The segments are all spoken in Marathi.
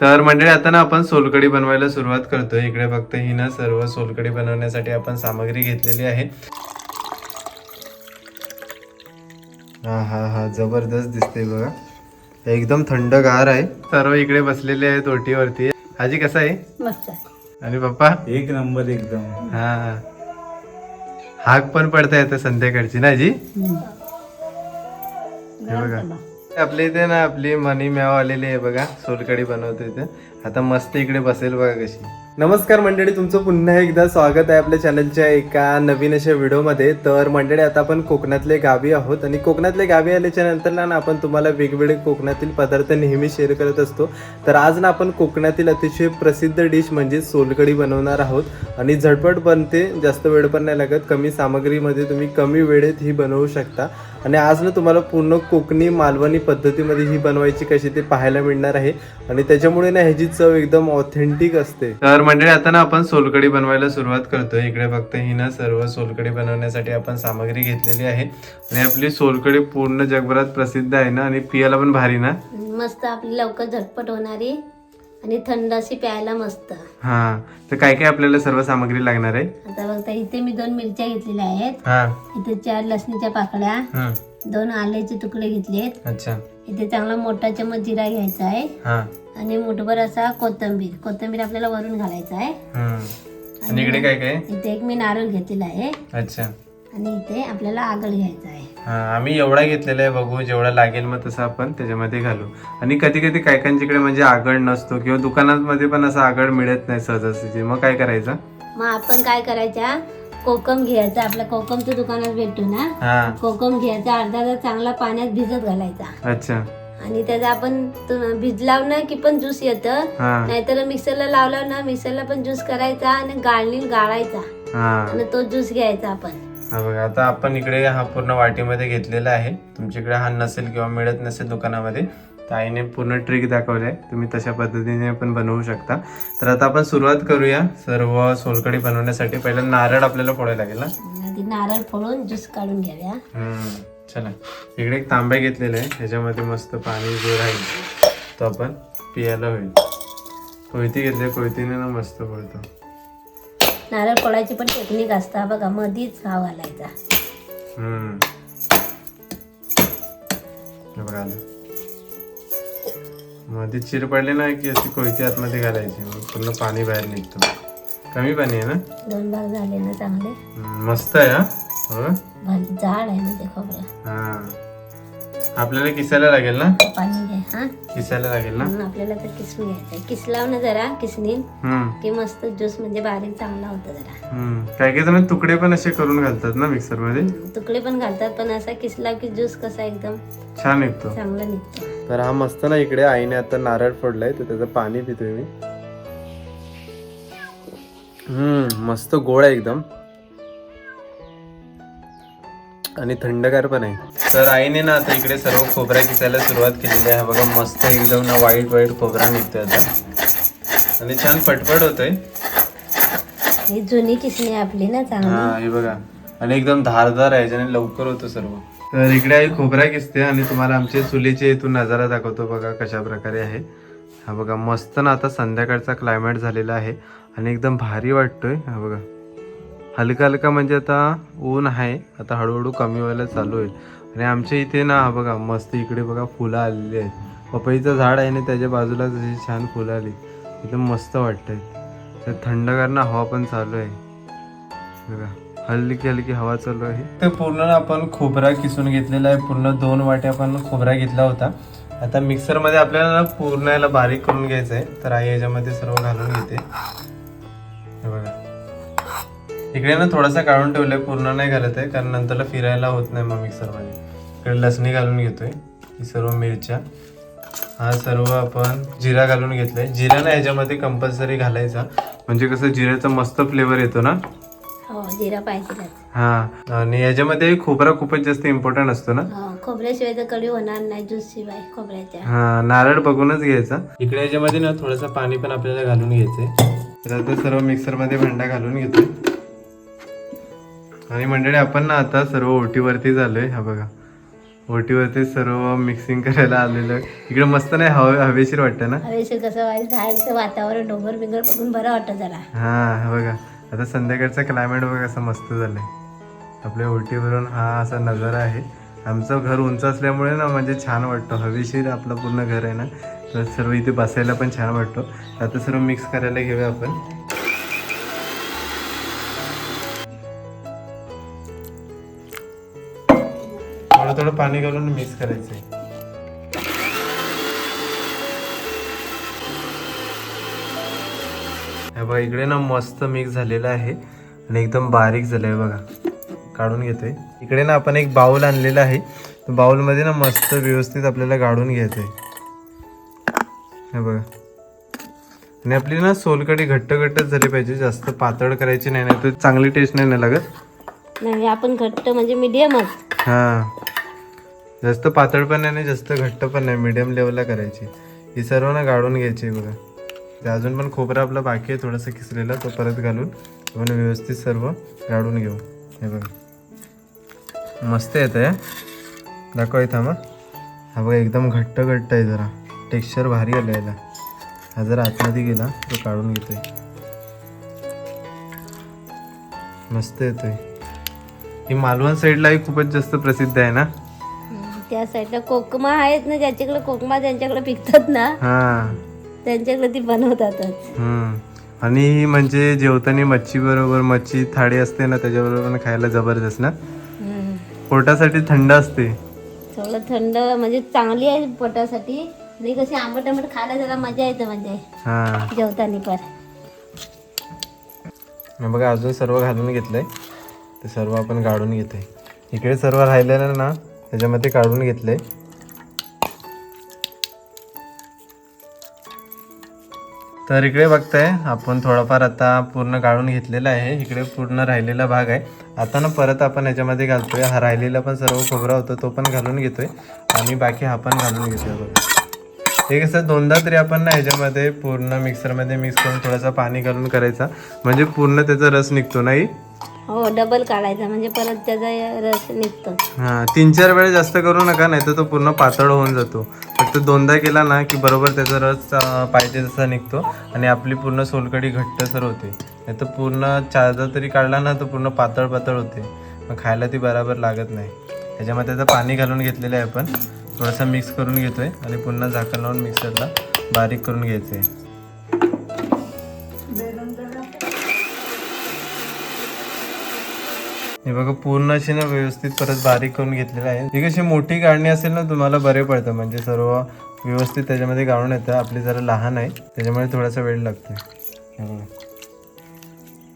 तर मंडळी आता ना आपण सोलकढी बनवायला सुरुवात करतोय. इकडे फक्त ही ना सर्व सोलकढी बनवण्यासाठी आपण सामग्री घेतलेली आहे. हा हा हा जबरदस्त दिसते बघा, एकदम थंडगार आहे. सर्व इकडे बसलेले आहेत ओटीवरती. आजी कसा आहे? मस्त. आणि पप्पा? एक नंबर एकदम. हा हाक पण पडता येते संध्याकाळची ना आजी. हे बघा आपल्या इथे ना आपली मनी म्याव आलेली आहे बघा, सोलकढी बनवते इथे. आता मस्त इकडे बसेल बघा कशी. नमस्कार मंडळी, तुमचं पुन्हा एकदा स्वागत आहे आपल्या चॅनलच्या एका नवीन अशा व्हिडिओमध्ये. तर मंडळी आता आपण कोकणातले गावी आहोत आणि कोकणातले गावी आल्याच्या नंतर ना आपण तुम्हाला वेगवेगळे कोकणातील पदार्थ नेहमी शेअर करत असतो. तर आज ना आपण कोकणातील अतिशय प्रसिद्ध डिश म्हणजे सोलकढी बनवणार आहोत आणि झटपट बनते, जास्त वेळ पण नाही लागत. कमी सामग्रीमध्ये तुम्ही कमी वेळेत ही बनवू शकता. आणि आज ना तुम्हाला पूर्ण कोकणी मालवणी पद्धतीमध्ये ही बनवायची कशी ते पाहायला मिळणार आहे आणि त्याच्यामुळे ना ह्याची चव एकदम ऑथेंटिक असते. तर मंडळी आता ना आपण सोलकढी बनवायला सुरुवात करतोय. इकडे फक्त ही ना सर्व सोलकढी बनवण्यासाठी आपण सामग्री घेतलेली आहे आणि आपली सोलकढी पूर्ण जगभरात प्रसिद्ध आहे ना आणि पियाला पण भारी ना. मस्त, आपली लवकर झटपट होणारी आणि थंड अशी प्यायला मस्त. हा तर काय काय आपल्याला सर्व सामग्री लागणार आहे? आता बघता इथे मी 2 मिरच्या घेतलेल्या आहेत. हा इथे 4 लसणीच्या पाकळ्या, 2 आल्याचे तुकडे घेतलेत. अच्छा. इथे चांगला मोठा चमच जिरा घ्यायचा आहे हा आणि मुठभर असा कोथिंबीर आपल्याला वरून घालायचा आहे. आणि इकडे काय काय? इथे एक मी नारळ घेतलेला आहे अच्छा. आणि इथे आपल्याला आगळ घ्यायचा आहे. हा आम्ही एवढा घेतलेला आहे, बघू जेवढा लागेल मग तसं आपण त्याच्यामध्ये घालू. आणि कधी कधी काय कांच्याकडे म्हणजे आगळ नसतो किंवा दुकानांमध्ये पण असं आगळ मिळत नाही सहजासहजी, मग काय करायचं? मग आपण काय करायचा, कोकम घ्यायचा. आपल्या कोकमच्या दुकानात भेटतो ना, हा कोकम घ्यायचा, अर्धा तास चांगला पाण्यात भिजत घालायचा. अच्छा. आणि त्याचा आपण भिजलाव ना की पण ज्यूस येतं, हा नाहीतर मिक्सरला लावला ना, मिक्सरला पण ज्यूस करायचा आणि गाळणीत गाळायचा हा आणि तो ज्यूस घ्यायचा आपण. हा बघा आता आपण इकडे हा पूर्ण वाटीमध्ये घेतलेला आहे. तुमच्याकडे हा नसेल किंवा मिळत नसेल दुकानामध्ये तर आईने पूर्ण ट्रिक दाखवलाय, तुम्ही तशा पद्धतीने पण बनवू शकता. तर आता आपण सुरुवात करूया सर्व सोलकढी बनवण्यासाठी. पहिला नारळ आपल्याला फोडायला लागेल ना. आधी नारळ फोडून ज्यूस काढून घ्याव्या. चला इकडे एक तांब्या घेतलेला आहे, त्याच्यामध्ये मस्त पाणी जो राहील तो आपण पियाला होईल. कोयती घेतली, कोयतीने ना मस्त फोडतो. नारळ फोडायची पण टेक्निक असता बघा, मधीच घाव घालायचा. हे बघा आलं. मध्ये चिर पडले ना की अशी कोयती आतमध्ये घालायची, मग पूर्ण पाणी बाहेर निघतो. कमी पाणी आहे ना. 2 भाग झाले ना चांगले. मस्त आहे हा. हो जाड आहे म्हणजे खोबरं. हा आपल्याला किसायला लागेल ना, पाणी घ्या. हा किसायला लागेल ना. आपल्याला तर किसून घ्यायचं, किसलाव ना जरा किसनीन की मस्त ज्यूस म्हणजे बारीक चांगला होता जरा. काही काही जण तुकडे पण असे करून घालतात ना मिक्सर मध्ये. तुकडे पण घालतात, पण असा किसला की ज्यूस कसा एकदम छान निघतो, चांगला निघतो. तर हा मस्त ना. इकडे आईने आता नारळ फोडलाय तर त्याचं पाणी पितोय मी. मस्त गोड आहे एकदम आणि थंडगार पण आहे. तर आईने ना आता इकडे सर्व खोबरा किसायला सुरुवात केलेली आहे. बघा मस्त एकदम ना व्हाईट खोबरा निघतोय आता आणि छान पटपट होतोय. ही जुनी किसणी आपली ना चांगली. हा हे बघा, आणि एकदम धारदार आहे ज्याने लवकर होतं सर्व. तर इकडे आई खोबरा किसते आणि तुम्हाला आमच्या चुलीचे इथून नजारा दाखवतो बघा कशा प्रकारे आहे. हा बघा मस्त ना. आता संध्याकाळचा क्लायमेट झालेला आहे आणि एकदम भारी वाटतोय. हा बघा हलका हलका म्हणजे आता ऊन आहे, आता हळूहळू कमी व्हायला चालू होईल. आणि आमच्या इथे ना हा बघा मस्त इकडे बघा फुलं आलेली आहेत. पपईचं झाड आहे ना त्याच्या बाजूला जशी छान फुलं आली, एकदम मस्त वाटतंय. तर थंडगार ना हवा पण चालू आहे बघा, हलकी हलकी हवा चालू आहे. तर पूर्ण आपण खोबरा किसून घेतलेला आहे. पूर्ण 2 वाट्या आपण खोबरा घेतला होता. आता मिक्सर मध्ये आपल्याला ना पूर्ण याला बारीक करून घ्यायचं आहे. तर आई याच्यामध्ये सर्व घालून घेते. हे बघा इकडे ना थोडासा काढून ठेवलाय, पूर्ण नाही घालत आहे कारण नंतरला फिरायला होत नाही मग मिक्सर मध्ये. इकडे लसणी घालून घेतोय, ही सर्व मिरच्या, हा सर्व आपण जिरा घालून घेतलाय. जिरा ना ह्याच्यामध्ये कंपल्सरी घालायचा, म्हणजे कसं जिऱ्याचा मस्त फ्लेवर येतो ना. हो जिरा पाहिजे. हा आणि याच्यामध्ये खोबरा खूपच जास्त इम्पॉर्टंट असतो ना. खोबऱ्याशिवाय तर कढी होणार नाही, ज्यूस शिवाय खोबऱ्याच्या. हा नारळ बघूनच घ्यायचा. इकडे याच्यामध्ये ना थोडंसं पाणी पण आपल्याला घालून घ्यायचंय. तर आता सर्व मिक्सर मध्ये भांडा घालून घेतोय आणि मंडळी आपण ना आता सर्व ओटीवरती झालोय. हा बघा ओटीवरती सर्व मिक्सिंग करायला आलेलं. इकडे मस्त नाही हवेशीर वाटतं ना. हवेशीर कसं वाईट बाहेरचं वातावरण डोंगर बिंगर बघून बरं वाटतं जरा. हा बघा आता संध्याकाळचं क्लायमेट बघा कसं मस्त झालंय. आपल्या ओटीवरून हा असा नजारा आहे. आमचं घर उंच असल्यामुळे ना म्हणजे छान वाटतं. हवेशीर आपलं पूर्ण घर आहे ना, तर सर्व इथे बसायला पण छान वाटतो. आता सर्व मिक्स करायला घेऊया आपण. थोडं थोडं पाणी घालून मिक्स करायचं आहे. हे बघा इकडे ना मस्त मिक्स झालेलं आहे आणि एकदम बारीक झालंय बघा. काढून घेतोय. इकडे ना आपण एक बाउल आणलेला आहे. तर बाउलमध्ये ना मस्त व्यवस्थित आपल्याला काढून घ्यायचंय. हे बघा आणि आपली ना सोलकढी घट्ट घट्टच झाली पाहिजे, जास्त पातळ करायची नाही, नाही तर चांगली टेस्ट नाही ना लागत. नाही आपण घट्ट म्हणजे मीडियमच. हा जास्त पातळ पण नाही, जास्त घट्ट पण नाही, मीडियम लेवलला करायची. ही सर्व ना गाळून घ्यायची बघा. ते अजून पण खोबरं आपलं बाकी आहे थोडंसं किसलेलं, तो परत घालून आपण व्यवस्थित सर्व गाळून घेऊ. हे बघा मस्त येतं आहे. दाखव इथं मग. हा बघा एकदम घट्ट घट्ट आहे, जरा टेक्स्चर भारी आलं याला. हा जरा आतमध्ये गेला तो काढून घेतोय. मस्त येतोय. ही मालवण साईडलाही खूपच जास्त प्रसिद्ध आहे ना. त्या साईडला कोकमा आहेत ना, ज्याच्याकडे कोकमा ज्यांच्याकडे पिकतात ना, हा त्यांच्याकडे ती बनवतातच. आणि म्हणजे जेवताना मच्छी बरोबर, मच्छी थाळी असते ना त्याच्याबरोबर खायला जबरदस्त ना. पोटासाठी थंड असते. सगळं थंड म्हणजे चांगली आहे पोटासाठी. आणि कशी आंबट आंबट खायला जरा मजा येते म्हणजे जेवताना पण. बघा अजून सर्व घालून घेतलंय. ते सर्व आपण काढून घेतोय. इकडे सर्व राहिलेलं ना त्याच्यामध्ये काढून घेतलंय. तर इकडे बघताय आपण थोडाफार आता पूर्ण काढून घेतलेला आहे. इकडे पूर्ण राहिलेला भाग आहे. आता ना परत आपण याच्यामध्ये घालतोय. हा राहिलेला पण सर्व खोबरा होता तो पण घालून घेतोय आणि बाकी हा पण घालून घेतोय बघा. हे कसं दोनदा तरी आपण ना ह्याच्यामध्ये पूर्ण मिक्सरमध्ये मिक्स करून थोडासा पाणी घालून करायचा, म्हणजे पूर्ण त्याचा रस निघतो नाही. हो डबल काढायचा म्हणजे परत त्याचा रस निघतो. हा 3-4 वेळा जास्त करू नका, नाही तर तो पूर्ण पातळ होऊन जातो. फक्त दोनदा केला ना की बरोबर त्याचा रस पाहिजे तसा निघतो आणि आपली पूर्ण सोलकढी घट्टसर होते. नाही तर पूर्ण 4दा तरी काढला ना तर पूर्ण पातळ पातळ होते, मग खायला ती बरोबर लागत नाही. ह्याच्यामध्ये आता पाणी घालून घेतलेलं आहे आपण. थोडंसं मिक्स करून घेतोय आणि पुन्हा झाकण लावून मिक्सरला बारीक करून घ्यायचं आहे. हे बघा पूर्ण अशी ना व्यवस्थित परत बारीक करून घेतलेलं आहे. ही कशी मोठी गाळणी असेल ना तुम्हाला बरे पडतं, म्हणजे सर्व व्यवस्थित त्याच्यामध्ये गाळून येतं. आपली जरा लहान आहे त्याच्यामुळे थोडासा वेळ लागतो. हे बघा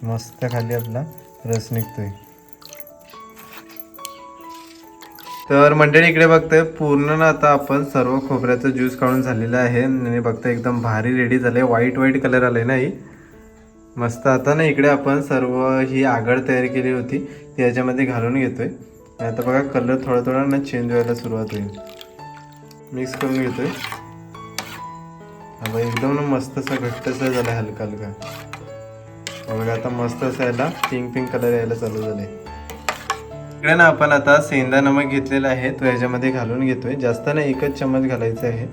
मस्त खाली आपला रस निघतोय. तर मंडळी इकडे बघताय पूर्ण ना आता आपण सर्व खोबऱ्याचं ज्यूस काढून झालेलं आहे आणि बघताय एकदम भारी रेडी झालंय. व्हाईट कलर आलाय ना ही मस्त. आता ना इकडे आपण सर्व ही आगळ तयार केली होती ती याच्यामध्ये घालून घेतोय. आता बघा कलर थोडा थोडा ना चेंज व्हायला सुरुवात होईल. मिक्स करून घेतोय. बघा एकदम ना मस्त असा घट्टसा झाला हलका हलका. बघा आता मस्त असा याला पिंक कलर यायला चालू झाले. इकडे ना आपण आता सेंदा नमक घेतलेला आहे तो याच्यामध्ये घालून घेतोय. जास्त ना 1च चम्मच घालायचा आहे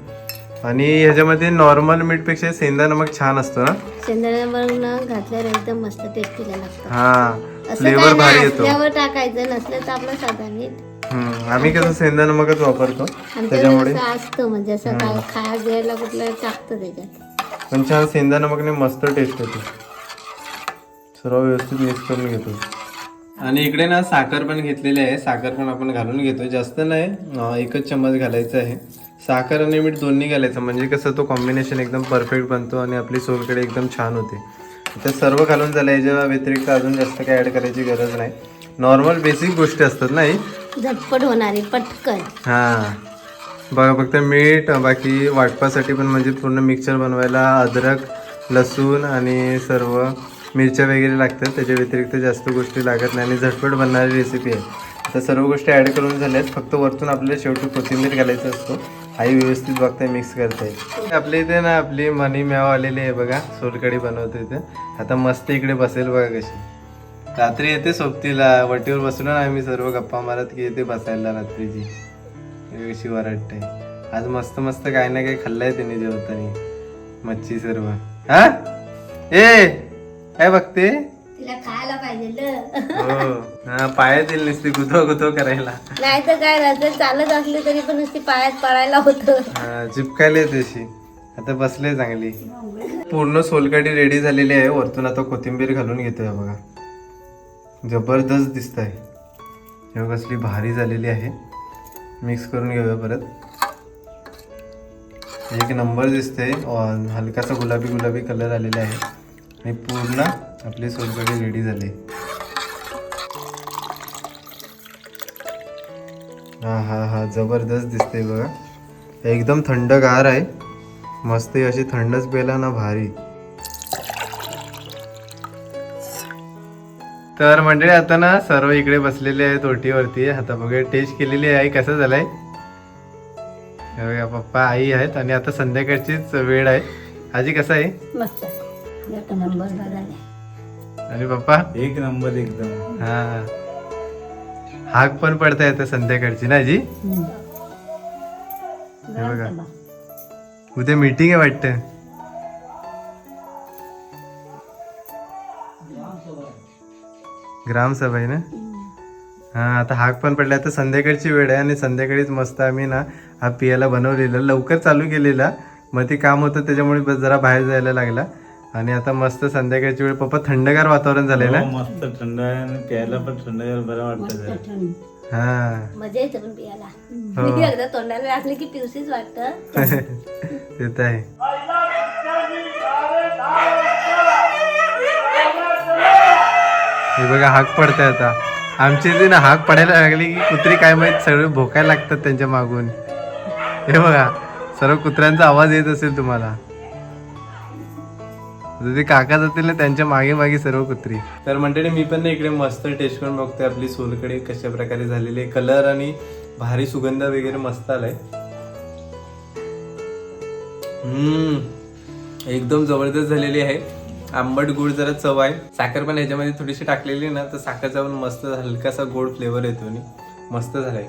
आणि ह्याच्यामध्ये नॉर्मल मीठपेक्षा सेंदा नमक छान असतो ना. सेंदा नमक घातल्यावर एकदम मस्त टेस्टी लागतं. हा फ्लेवर भारी येतो. असल्यावर टाकायचं, नसलं तर आपलं साधा मीठ. आम्ही कसं सेंदा नमकच वापरतो त्याच्यामुळे असतं म्हणजे असं काय खायला द्यायला कुठलं टाकतं त्याच्यात. पण छान सेंदा नमकने मस्त टेस्ट येते. सर्व व्यवस्थित मिक्स करून घेतो. आणि इकडे ना साखर पण घेतलेली आहे. साखर पण आपण घालून घेतोय. जास्त नाही 1च चम्मच घालायचं आहे. साखर आणि मीठ दोन्ही घालायचं म्हणजे कसं तो कॉम्बिनेशन एकदम परफेक्ट बनतो आणि आपली सोलकढी एकदम छान होते. तर सर्व घालून झालं. याच्या व्यतिरिक्त अजून जास्त काही ॲड करायची गरज नाही. नॉर्मल बेसिक गोष्टी असतात ना ही झटपट होणारी पटकन. हां बघा फक्त मीठ, बाकी वाटपासाठी पण म्हणजे पूर्ण मिक्सचर बनवायला अद्रक, लसूण आणि सर्व मिरच्या वगैरे लागतात. त्याच्या व्यतिरिक्त जास्त गोष्टी लागत नाही आणि झटपट बनणारी रेसिपी आहे. तर सर्व गोष्टी ॲड करून झाल्यात. फक्त वरतून आपल्याला शेवटी कोथिंबीर घालायचं असतो. आई व्यवस्थित बघताय मिक्स करताय. आपल्या इथे ना आपली मनी म्याव आलेली आहे बघा. सोलकढी बनवतो इथे. आता मस्त इकडे बसेल बघा कशी. रात्री येते सोबतीला वटीवर बसून आम्ही सर्व गप्पा मारत की येते बसायला रात्रीची. कशी वरटते. आज मस्त मस्त काय ना काय खाल्लंय त्याने जेवताना. मच्छी सर्व. हा ए काय बघते. तिला खायला पाहिजे हो हा पायात येईल नुसती गुथो गुथो करायला. नाही तर काय रस्ते चालत असले तरी पण नुसती पायात पडायला होतं. हा चिपकायला तशी. आता बसले चांगली. पूर्ण सोलकढी रेडी झालेली आहे. वरतून आता कोथिंबीर घालून घेतोय बघा. जबरदस्त दिसत आहे. हे कसली भारी झालेली आहे. मिक्स करून घेऊया परत. एक नंबर दिसते. हलकासा गुलाबी गुलाबी कलर आलेला आहे आणि पूर्ण आपली सोलकढी रेडी झाली. हा हा हा जबरदस्त दिसते बघा. एकदम थंडगार आहे. मस्त अशी थंडच पेला ना भारी. तर मंडळी आता ना सर्व इकडे बसलेले आहेत ओटीवरती. आता बघा टेस्ट केलेली आहे. कसं झालंय बघा. पप्पा आई आहेत आणि आता संध्याकाळचीच वेळ आहे. आजी कसं आहे. मस्त एक नंबर झाला. आणि पप्पा एक नंबर एकदम. हा हाक पण पडता येतं संध्याकाळची ना आजी. हे बघा उद्या मीटिंग आहे वाटतं. ग्रामसभा आहे ना. हा आता हाक पण पडला. तर संध्याकाळची वेळ आहे आणि संध्याकाळीच मस्त आम्ही ना हा पियाला बनवलेला. लवकर चालू केलेला. मग ते काम होतं त्याच्यामुळे बस जरा बाहेर जायला लागला. आणि आता मस्त संध्याकाळची वेळ. पप्पा थंडगार वातावरण झालंय ना. हो, मस्त थंड आहे आणि प्यायला पण थंडगार बरं वाटतं. हा मजा येते पण पियाला. हो. एकदा तोंडाला असले की पिवशीच वाटतं. ते तर आहे. हे बघा हाक पडतंय आता. आमची इथे ना हाक पडायला लागली की कुत्री काय माहित सगळे भोकायला लागतात त्यांच्या मागून. हे बघा सर्व कुत्र्यांचा आवाज येत असेल तुम्हाला. ते काका जातील ना त्यांच्या मागे मागे सर्व कुत्री. तर मंडळी मी पण ना इकडे मस्त टेस्ट करून बघतोय आपली सोलकढी कशा प्रकारे झालेली. कलर आणि भारी सुगंध वगैरे मस्त आलाय. एकदम जबरदस्त झालेली आहे. आंबट गोड जरा चव आहे. साखर पण ह्याच्यामध्ये थोडीशी टाकलेली ना तर साखरचा पण मस्त हलकासा गोड फ्लेवर येतो आणि मस्त झालाय.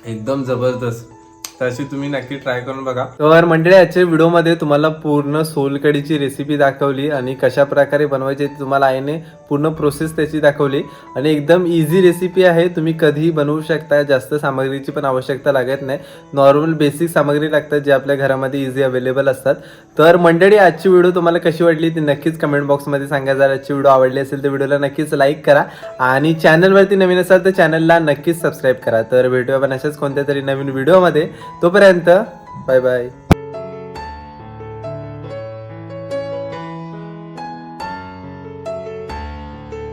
एकदम जबरदस्त. तर अशी तुम्ही नक्की ट्राय करून बघा. तर मंडळी आजच्या व्हिडिओमध्ये तुम्हाला पूर्ण सोलकढीची रेसिपी दाखवली आणि कशा प्रकारे बनवायची तुम्हाला आईने पूर्ण प्रोसेस त्याची दाखवली. आणि एकदम इझी रेसिपी आहे. तुम्ही कधीही बनवू शकता. जास्त सामग्रीची पण आवश्यकता लागत नाही. नॉर्मल बेसिक सामग्री लागतात जे आपल्या घरामध्ये इझी अवेलेबल असतात. तर मंडळी आजची व्हिडिओ तुम्हाला कशी वाटली ती नक्कीच कमेंट बॉक्समध्ये सांगा. जर आजची व्हिडिओ आवडली असेल तर व्हिडिओला नक्कीच लाईक करा आणि चॅनलवरती नवीन असाल तर चॅनलला नक्कीच सबस्क्राईब करा. तर भेटूया आपण अशाच कोणत्या तरी नवीन व्हिडिओमध्ये. तोपर्यंत बाय बाय.